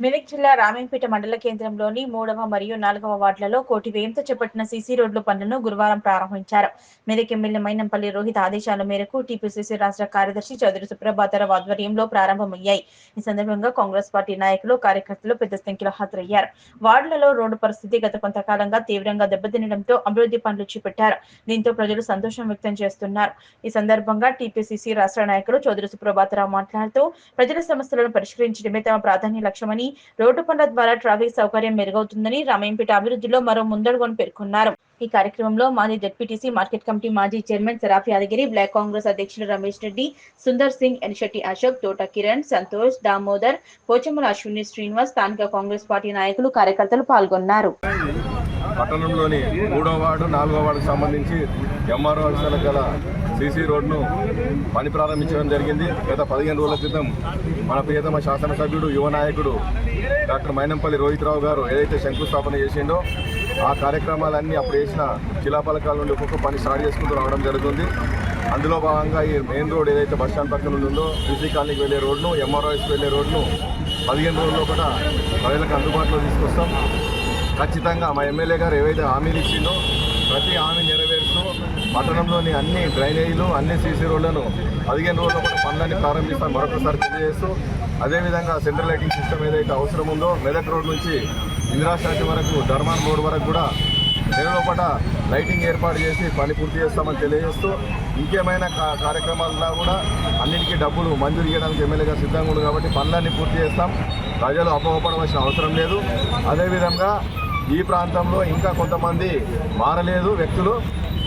మెదక్ జిల్లా రామేంపేట మండల కేంద్రంలోని 3వ మరియు 4వ వార్డులలో కోటి వ్యయంతో చేపట్టిన సీసీ రోడ్ల పనులను గురువారం ప్రారంభించారు. మెదక్ ఎమ్మెల్యే మైనంపల్లి రోహిత్ ఆదేశాల మేరకు టీపీసీసీ రాష్ట్ర కార్యదర్శి చౌదరి సుప్రభాతరావు ఆధ్వర్యంలో ప్రారంభమయ్యాయి. ఈ సందర్భంగా కాంగ్రెస్ పార్టీ నాయకులు, కార్యకర్తలు పెద్ద సంఖ్యలో హాజరయ్యారు. వార్డులలో రోడ్డు పరిస్థితి గత కొంతకాలంగా తీవ్రంగా దెబ్బతినడంతో అభివృద్ధి పనులు చేపట్టారు. దీంతో ప్రజలు సంతోషం వ్యక్తం చేస్తున్నారు. ఈ సందర్భంగా టీపీసీసీ రాష్ట్ర నాయకులు చౌదరి సుప్రభాతరావు మాట్లాడుతూ ప్రజల సమస్యలను పరిష్కరించడమే తమ ప్రాధాన్య లక్ష్యమని, రోడ్డు పనుల ద్వారా ట్రాఫిక్ సౌకర్యం మెరుగవుతుందని, రామేంపేట అభివృద్ధిలో మరో ముందడుగుని పేర్కొన్నారు. ఈ కార్యక్రమంలో మాజీ జెడ్పీటీసీ మార్కెట్ కమిటీ మాజీ చైర్మన్ సరాఫ్ యాదగిరి, బ్లాక్ కాంగ్రెస్ అధ్యక్షులు రమేష్ రెడ్డి, సుందర్ సింగ్, ఎన్షెట్టి అశోక్, తోట కిరణ్, సంతోష్, దామోదర్, పోచమ్మల అశ్విని శ్రీనివాస్, స్థానిక కాంగ్రెస్ పార్టీ నాయకులు, కార్యకర్తలు పాల్గొన్నారు. పట్టణంలోని 3వ వార్డు 4వ వార్డుకు సంబంధించి ఎంఆర్ఓ ఆఫీసులకు గల సీసీ రోడ్ను పని ప్రారంభించడం జరిగింది. గత 15 రోజుల క్రితం మన ప్రియతమ శాసనసభ్యుడు, యువ నాయకుడు డాక్టర్ మైనంపల్లి రోహిత్ రావు గారు ఏదైతే శంకుస్థాపన చేసిండో ఆ కార్యక్రమాలన్నీ అప్పుడు వేసిన శిలాఫలకాల నుండి ఒక్కొక్క పని స్టార్ట్ చేసుకుంటూ రావడం జరుగుతుంది. అందులో భాగంగా ఈ మెయిన్ రోడ్ ఏదైతే బస్టాండ్ పక్కన ఉందో బీసీ కాలనీకి వెళ్ళే రోడ్ను, ఎంఆర్ఓఎస్కి వెళ్ళే రోడ్ను 15 రోజుల్లో కూడా ప్రజలకు అందుబాటులో తీసుకొస్తాం. ఖచ్చితంగా మా ఎమ్మెల్యే గారు ఏవైతే హామీలు ఇచ్చిందో ప్రతి హామీ నెరవేరుస్తూ పట్టణంలోని అన్ని డ్రైనేజీలు, అన్ని సీసీ రోడ్లను 15 రోజుల్లో కూడా పనులన్నీ ప్రారంభిస్తాం మరొకసారి తెలియజేస్తూ, అదేవిధంగా సెంట్రల్ లైటింగ్ సిస్టమ్ ఏదైతే అవసరం ఉందో మెదక్ రోడ్ నుంచి ఇందిరాశాంతి వరకు, ధర్మాన్ రోడ్ వరకు కూడా నెలలోపట లైటింగ్ ఏర్పాటు చేసి పని పూర్తి చేస్తామని తెలియజేస్తూ, ఇంకేమైనా కార్యక్రమాల్లో కూడా అన్నింటికీ డబ్బులు మంజూరు చేయడానికి ఎమ్మెల్యే గారు సిద్ధంగా ఉంది కాబట్టి పనులన్నీ పూర్తి చేస్తాం. ప్రజలు అపోహపడవలసిన అవసరం లేదు. అదేవిధంగా ఈ ప్రాంతంలో ఇంకా కొంతమంది మారలేదు వ్యక్తులు,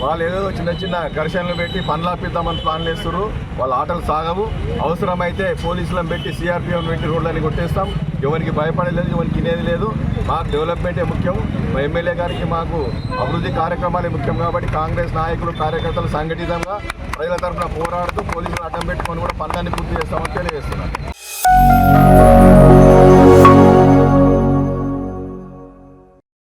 వాళ్ళు ఏదో చిన్న చిన్న ఘర్షణలు పెట్టి పనులు ఆపిద్దామని ప్లాన్లు వేస్తున్నారు. వాళ్ళ ఆటలు సాగవు. అవసరమైతే పోలీసులను పెట్టి, సిఆర్పీఎఫ్ పెట్టి రోడ్లని కొట్టేస్తాం. ఎవరికి భయపడలేదు, ఎవరికి తినేది లేదు. మాకు డెవలప్మెంటే ముఖ్యం. మా ఎమ్మెల్యే గారికి మాకు అభివృద్ధి కార్యక్రమాలే ముఖ్యం కాబట్టి కాంగ్రెస్ నాయకులు, కార్యకర్తలు సంఘటితంగా ప్రజల తరఫున పోరాడుతూ పోలీసులు అడ్డం పెట్టుకొని కూడా పనులన్నీ పూర్తి చేస్తామని తెలియజేస్తున్నారు.